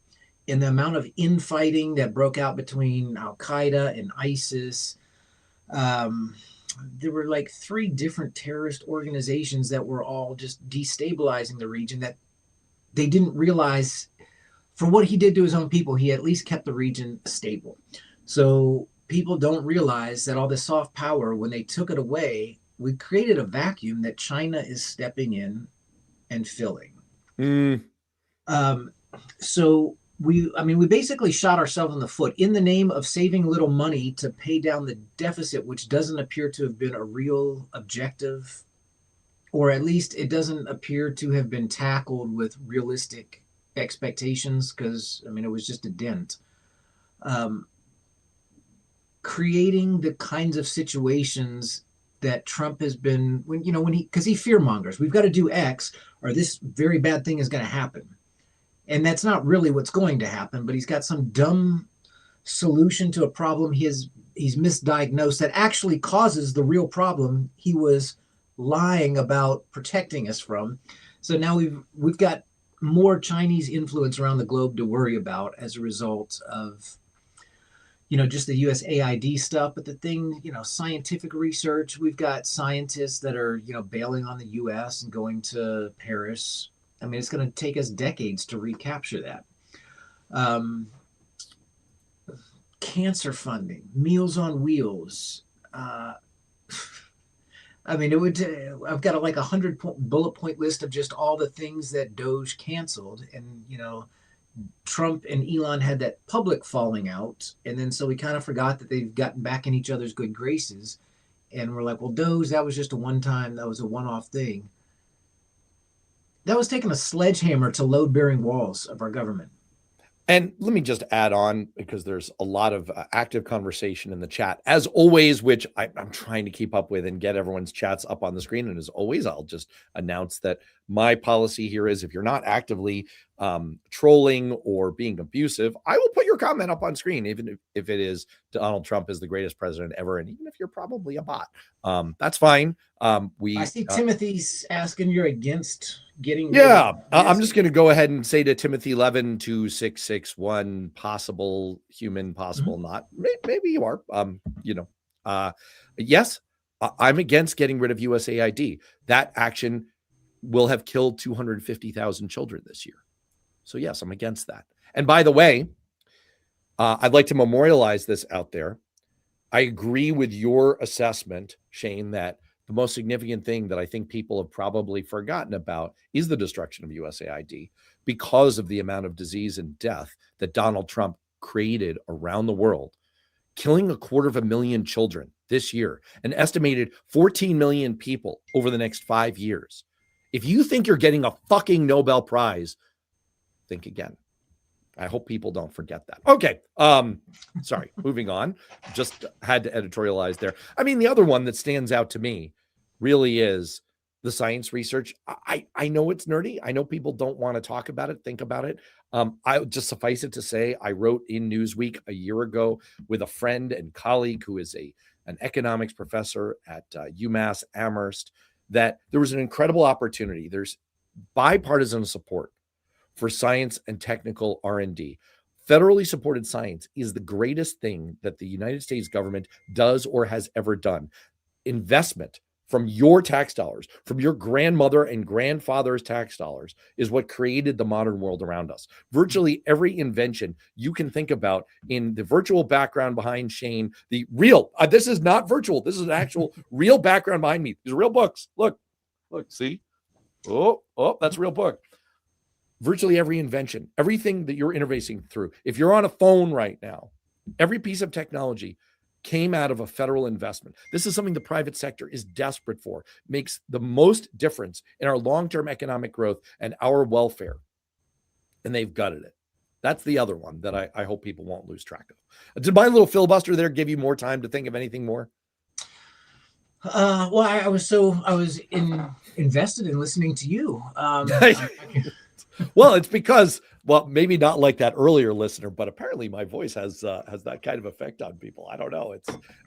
And the amount of infighting that broke out between Al Qaeda and ISIS, there were like 3 different terrorist organizations that were all just destabilizing the region that they didn't realize. For what he did to his own people, he at least kept the region stable. So people don't realize that all this soft power, when they took it away, we created a vacuum that China is stepping in and filling. So we basically shot ourselves in the foot in the name of saving a little money to pay down the deficit, which doesn't appear to have been a real objective, or at least it doesn't appear to have been tackled with realistic expectations, because it was just a dent. Creating the kinds of situations that Trump has been, because he fear mongers. We've got to do X or this very bad thing is going to happen. And that's not really what's going to happen, but he's got some dumb solution to a problem he's misdiagnosed that actually causes the real problem he was lying about protecting us from. So now we've got more Chinese influence around the globe to worry about as a result of, just the USAID stuff. But the thing, scientific research, we've got scientists that are, bailing on the US and going to Paris. It's going to take us decades to recapture that. Cancer funding, Meals on Wheels. I've got like 100 bullet point list of just all the things that Doge canceled. And, Trump and Elon had that public falling out. And then so we kind of forgot that they've gotten back in each other's good graces. And we're like, well, Doge, that was just a one-off thing. That was taking a sledgehammer to load-bearing walls of our government. And let me just add on, because there's a lot of active conversation in the chat, as always, which I'm trying to keep up with and get everyone's chats up on the screen. And as always, I'll just announce that my policy here is if you're not actively trolling or being abusive, I will put your comment up on screen, even if it is Donald Trump is the greatest president ever. And even if you're probably a bot, that's fine. I see Timothy's asking you're against getting. Yeah, I'm just going to go ahead and say to Timothy Levin 2661, possible human, possible not. Maybe you are. Yes, I'm against getting rid of USAID. That action will have killed 250,000 children this year. So yes, I'm against that. And by the way, I'd like to memorialize this out there. I agree with your assessment, Shane, that the most significant thing that I think people have probably forgotten about is the destruction of USAID because of the amount of disease and death that Donald Trump created around the world, killing 250,000 children this year, an estimated 14 million people over the next 5 years. If you think you're getting a fucking Nobel Prize, think again. I hope people don't forget that. Okay. Sorry, moving on. Just had to editorialize there. I mean, the other one that stands out to me really is the science research. I know it's nerdy. I know people don't want to talk about it, think about it. I just suffice it to say, I wrote in Newsweek a year ago with a friend and colleague who is an economics professor at UMass Amherst, that there was an incredible opportunity. There's bipartisan support for science and technical R&D. Federally supported science is the greatest thing that the United States government does or has ever done. Investment from your tax dollars, from your grandmother and grandfather's tax dollars, is what created the modern world around us. Virtually every invention you can think about in the virtual background behind Shane, the real, this is not virtual, this is an actual real background behind me. These are real books. Look, see? Oh, that's a real book. Virtually every invention, everything that you're innovating through, if you're on a phone right now, every piece of technology came out of a federal investment. This is something the private sector is desperate for, makes the most difference in our long-term economic growth and our welfare. And they've gutted it. That's the other one that I hope people won't lose track of. Did my little filibuster there give you more time to think of anything more? Well, I was invested in listening to you. Well, it's because, maybe not like that earlier listener, but apparently my voice has that kind of effect on people. I don't know.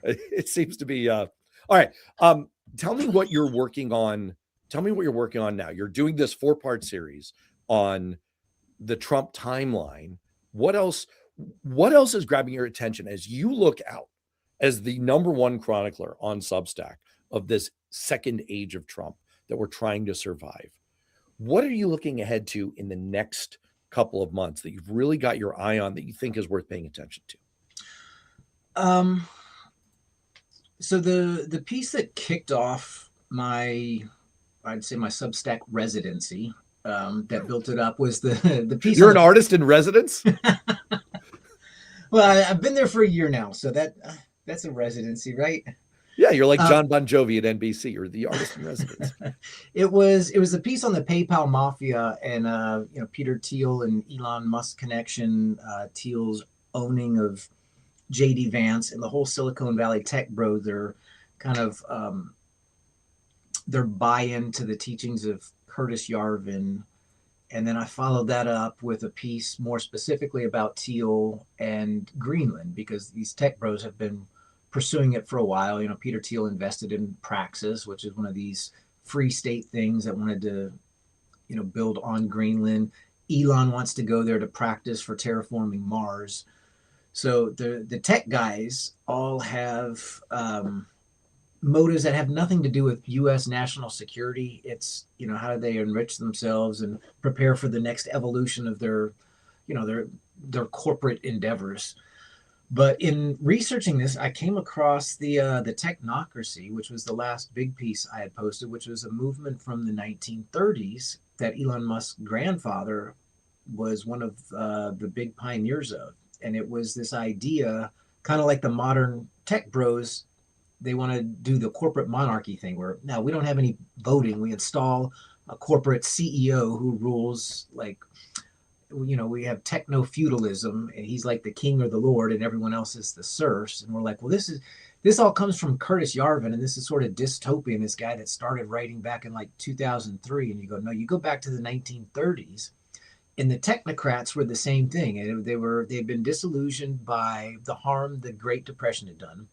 It seems to be all right. Tell me what you're working on. Tell me what you're working on now. You're doing this 4-part series on the Trump timeline. What else is grabbing your attention as you look out as the #1 chronicler on Substack of this second age of Trump that we're trying to survive? What are you looking ahead to in the next couple of months that you've really got your eye on that you think is worth paying attention to? So the piece that kicked off I'd say my Substack residency, that built it up, was the piece. You're an artist in residence? Well, I've been there for a year now, so that's a residency, right? Yeah, you're like John Bon Jovi at NBC, or the artist in residence. It was a piece on the PayPal mafia and Peter Thiel and Elon Musk connection, Thiel's owning of JD Vance and the whole Silicon Valley tech bro, their kind of their buy-in to the teachings of Curtis Yarvin. And then I followed that up with a piece more specifically about Thiel and Greenland, because these tech bros have been pursuing it for a while. Peter Thiel invested in Praxis, which is one of these free state things that wanted to, build on Greenland. Elon wants to go there to practice for terraforming Mars. So the tech guys all have motives that have nothing to do with U.S. national security. It's, how do they enrich themselves and prepare for the next evolution of their corporate endeavors. But in researching this, I came across the Technocracy, which was the last big piece I had posted, which was a movement from the 1930s that Elon Musk's grandfather was one of the big pioneers of. And it was this idea, kind of like the modern tech bros, they want to do the corporate monarchy thing, where now we don't have any voting. We install a corporate CEO who rules, like, we have techno-feudalism, and he's like the king or the lord, and everyone else is the serfs. And we're like, well, this all comes from Curtis Yarvin, and this is sort of dystopian, this guy that started writing back in like 2003. And you go, no, you go back to the 1930s, and the technocrats were the same thing. And they'd been disillusioned by the harm the Great Depression had done.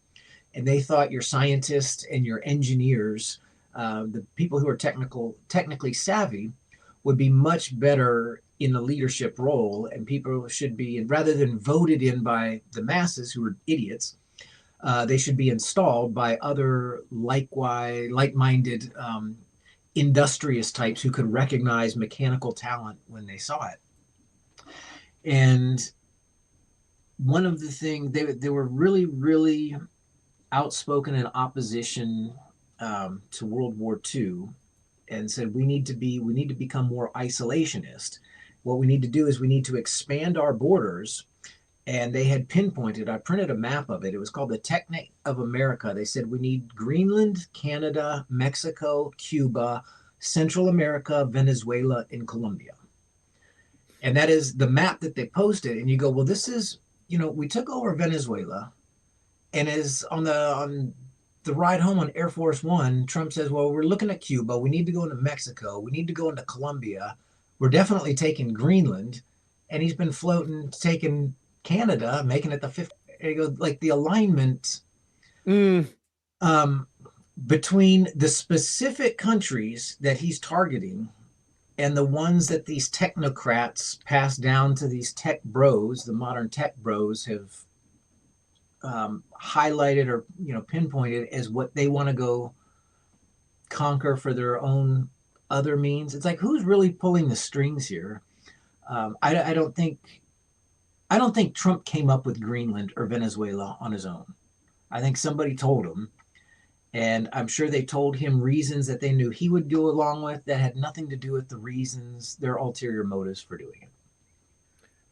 And they thought your scientists and your engineers, the people who are technically savvy, would be much better in the leadership role, and people should be, rather than voted in by the masses who are idiots, they should be installed by other like-minded industrious types who could recognize mechanical talent when they saw it. And one of the things they were really, really outspoken in opposition to World War II, and said we need to become more isolationist. What we need to do is we need to expand our borders. And they had pinpointed, I printed a map of it. It was called the Technic of America. They said we need Greenland, Canada, Mexico, Cuba, Central America, Venezuela, and Colombia. And that is the map that they posted. And you go, well, this is, we took over Venezuela, and is on the ride home on Air Force One, Trump says, well, we're looking at Cuba. We need to go into Mexico. We need to go into Colombia. We're definitely taking Greenland. And he's been taking Canada, making it the fifth. Like the alignment between the specific countries that he's targeting and the ones that these technocrats pass down to these tech bros, the modern tech bros, have highlighted or pinpointed as what they want to go conquer for their own other means. It's like, who's really pulling the strings here? I don't think Trump came up with Greenland or Venezuela on his own. I think somebody told him, and I'm sure they told him reasons that they knew he would go along with that had nothing to do with the reasons, their ulterior motives for doing it.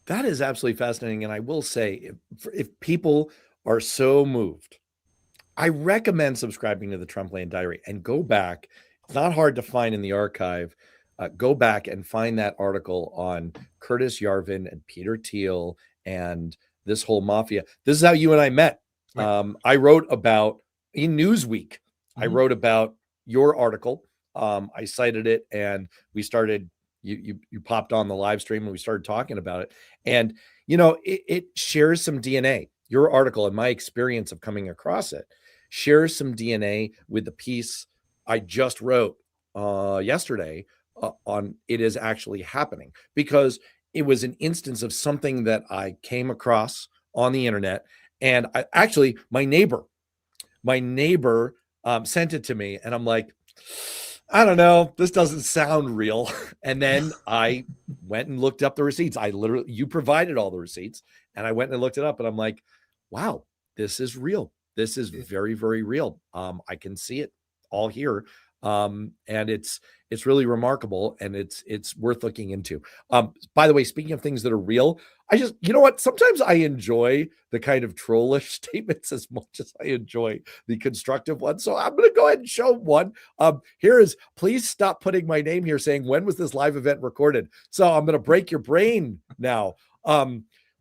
That is absolutely fascinating. And I will say, if people are so moved, I recommend subscribing to the Trumpland Diary and go back. It's not hard to find in the archive. Go back and find that article on Curtis Yarvin and Peter Thiel and this whole mafia. This is how you and I met. Right. I wrote about, in Newsweek, I wrote about your article. I cited it, and we started, you popped on the live stream and we started talking about it. And, it shares some DNA. Your article and my experience of coming across it shares some DNA with the piece I just wrote yesterday on It Is Actually Happening, because it was an instance of something that I came across on the internet. And my neighbor sent it to me, and I'm like, I don't know, this doesn't sound real. And then I went and looked up the receipts. You provided all the receipts, and I went and looked it up, and I'm like, wow, this is real. This is very, very real. I can see it all here. And it's really remarkable, and it's worth looking into. By the way, speaking of things that are real, sometimes I enjoy the kind of trollish statements as much as I enjoy the constructive ones. So I'm going to go ahead and show one. Here is, please stop putting my name here saying, when was this live event recorded? So I'm going to break your brain now.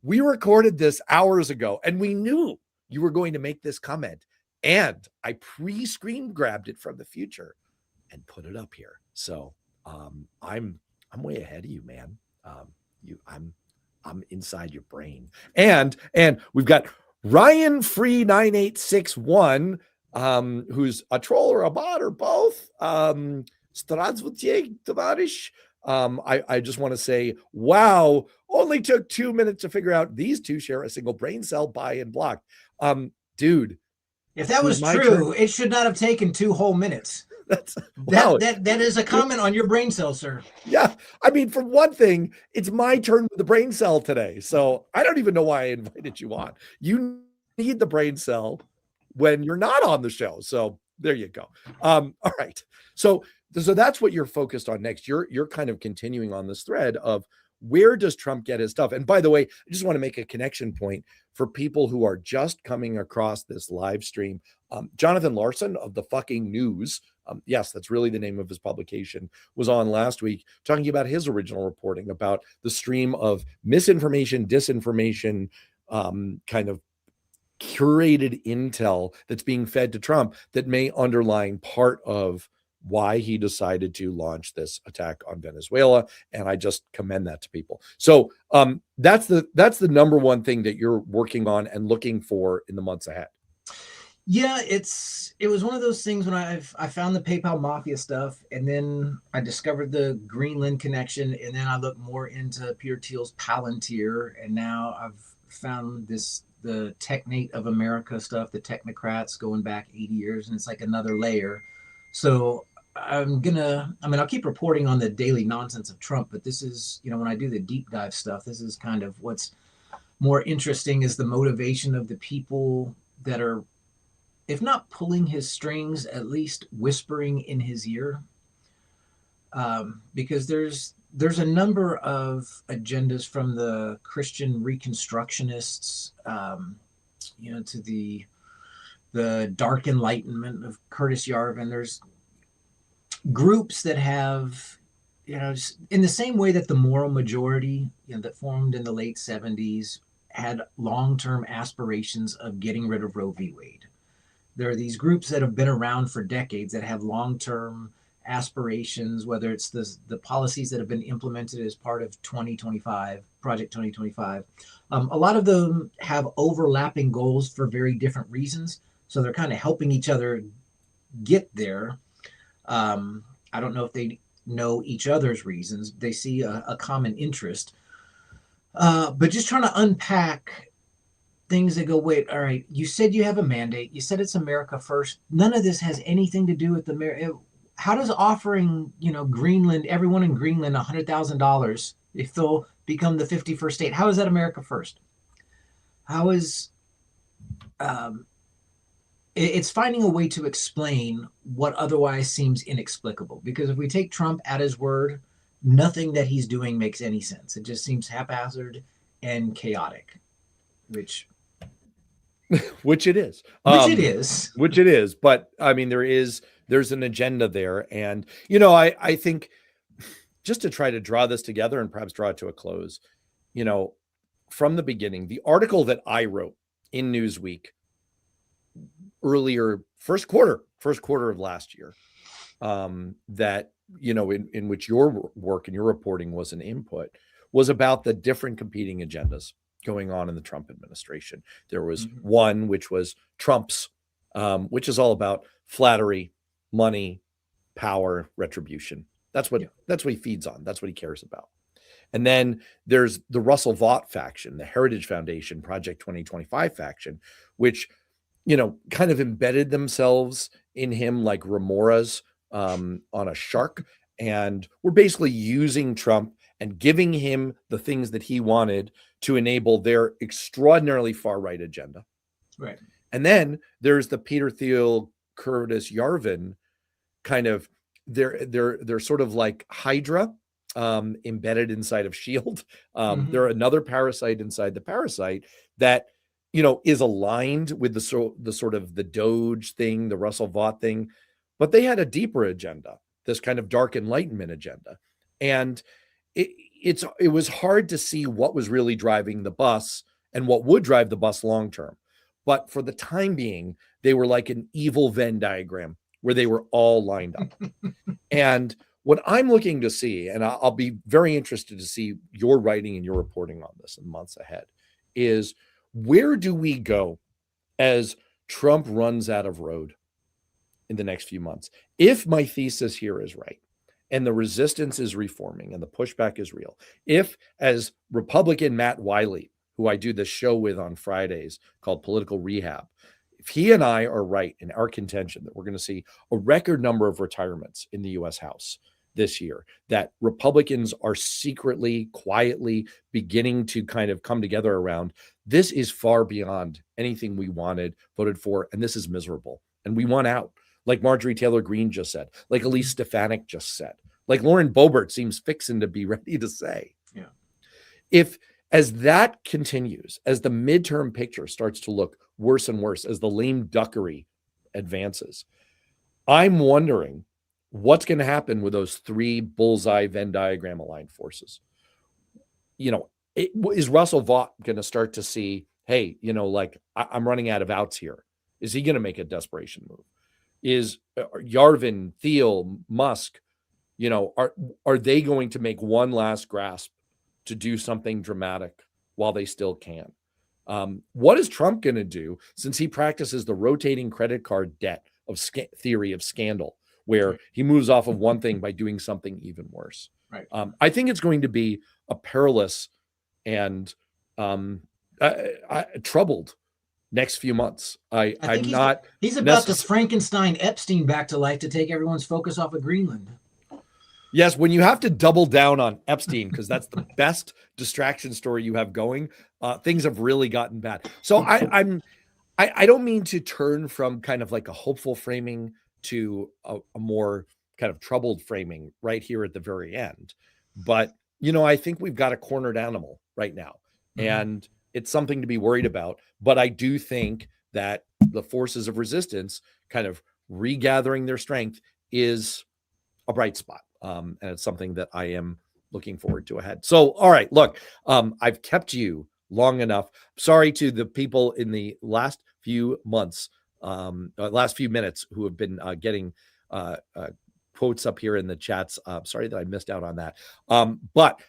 We recorded this hours ago, and we knew you were going to make this comment, and I pre-screen grabbed it from the future and put it up here. So I'm way ahead of you, man. I'm inside your brain. And we've got Ryan Free 9861, who's a troll or a bot or both. Здравствуйте, товарищ. I just want to say, wow, only took 2 minutes to figure out these two share a single brain cell by and blocked. Dude, if that was true, it should not have taken 2 whole minutes. That is a comment on your brain cell, sir. Yeah. I mean, for one thing, it's my turn with the brain cell today. So I don't even know why I invited you on. You need the brain cell when you're not on the show. So there you go. All right. So that's what you're focused on next. You're kind of continuing on this thread of, where does Trump get his stuff? And by the way, I just want to make a connection point for people who are just coming across this live stream. Jonathan Larson of the fucking news, yes, that's really the name of his publication, was on last week talking about his original reporting about the stream of misinformation, disinformation, kind of curated intel that's being fed to Trump that may underline part of why he decided to launch this attack on Venezuela. And I just commend that to people. So that's the number one thing that you're working on and looking for in the months ahead. Yeah, it was one of those things when I found the PayPal Mafia stuff, and then I discovered the Greenland connection, and then I looked more into Peter Thiel's Palantir, and now I've found the the technate of America stuff, the technocrats going back 80 years, and it's like another layer. So I'll keep reporting on the daily nonsense of Trump, but this is, when I do the deep dive stuff, this is kind of what's more interesting, is the motivation of the people that are, if not pulling his strings, at least whispering in his ear. Because there's a number of agendas, from the Christian Reconstructionists, to the Dark Enlightenment of Curtis Yarvin. There's groups that have, in the same way that the moral majority, that formed in the late 70s, had long-term aspirations of getting rid of Roe v. Wade. There are these groups that have been around for decades that have long-term aspirations, whether it's the policies that have been implemented as part of Project 2025. A lot of them have overlapping goals for very different reasons. So they're kind of helping each other get there. I don't know if they know each other's reasons. They see a common interest. But just trying to unpack things that go, wait, all right, you said you have a mandate. You said it's America first. None of this has anything to do with how does offering, Greenland, everyone in Greenland, $100,000 if they'll become the 51st state, how is that America first? How is, it's finding a way to explain what otherwise seems inexplicable. Because if we take Trump at his word, nothing that he's doing makes any sense. It just seems haphazard and chaotic, which it is. Which it is. But I mean, there's an agenda there. And, I think, just to try to draw this together and perhaps draw it to a close, from the beginning, the article that I wrote in Newsweek earlier, first quarter of last year, that, in which your work and your reporting was an input, was about the different competing agendas going on in the Trump administration. There was one, which was Trump's, which is all about flattery, money, power, retribution. That's what he feeds on. That's what he cares about. And then there's the Russell Vought faction, the Heritage Foundation, Project 2025 faction, which, kind of embedded themselves in him like remoras on a shark. And we're basically using Trump and giving him the things that he wanted to enable their extraordinarily far-right agenda. Right. And then there's the Peter Thiel, Curtis Yarvin kind of, they're sort of like Hydra embedded inside of S.H.I.E.L.D. They're another parasite inside the parasite that, is aligned with the sort of the Doge thing, the Russell Vought thing, but they had a deeper agenda, this kind of dark enlightenment agenda. And it was hard to see what was really driving the bus and what would drive the bus long term. But for the time being, they were like an evil Venn diagram where they were all lined up. And what I'm looking to see, and I'll be very interested to see your writing and your reporting on this in the months ahead, is where do we go as Trump runs out of road in the next few months? If my thesis here is right, and the resistance is reforming and the pushback is real, if, as Republican Matt Wiley, who I do this show with on Fridays called Political Rehab, if he and I are right in our contention that we're going to see a record number of retirements in the U.S. House this year, that Republicans are secretly, quietly beginning to kind of come together around, this is far beyond anything we voted for, and this is miserable. And we want out. Like Marjorie Taylor Greene just said, like Elise Stefanik just said, like Lauren Boebert seems fixing to be ready to say. Yeah. If, as that continues, as the midterm picture starts to look worse and worse, as the lame duckery advances, I'm wondering what's going to happen with those three bullseye Venn diagram aligned forces. Is Russell Vought going to start to see, hey, I'm running out of outs here? Is he going to make a desperation move? Is Yarvin, Thiel, Musk, are they going to make one last grasp to do something dramatic while they still can? What is Trump going to do, since he practices the rotating credit card debt of theory of scandal, where he moves off of one thing by doing something even worse? Right. I think it's going to be a perilous and troubled next few months. I I'm think not. he's about to Frankenstein Epstein back to life to take everyone's focus off of Greenland. Yes, when you have to double down on Epstein because that's the best distraction story you have going, things have really gotten bad. So I don't mean to turn from kind of like a hopeful framing to a more kind of troubled framing right here at the very end. But, I think we've got a cornered animal right now, and it's something to be worried about. But I do think that the forces of resistance kind of regathering their strength is a bright spot. And it's something that I am looking forward to ahead. So, all right, look, I've kept you long enough. Sorry to the people in the last few months, last few minutes who have been getting quotes up here in the chats. Sorry that I missed out on that. But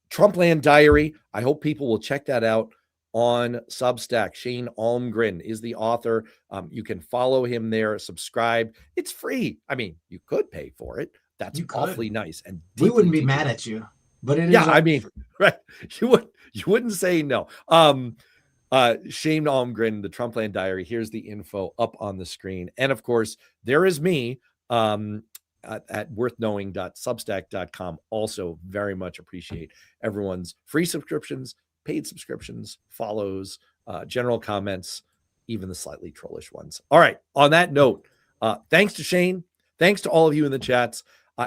Trumpland Diary, I hope people will check that out on Substack. Shane Almgren is the author. You can follow him there, subscribe. It's free. I mean, you could pay for it. That's awfully nice. And we wouldn't be mad at you, but it is. Yeah, I mean, right. You wouldn't say no. Shane Almgren, the Trumpland Diary. Here's the info up on the screen. And of course, there is me at worthknowing.substack.com. Also very much appreciate everyone's free subscriptions, paid subscriptions, follows, general comments, even the slightly trollish ones. All right. On that note, thanks to Shane. Thanks to all of you in the chats.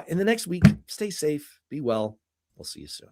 In the next week, stay safe, be well. We'll see you soon.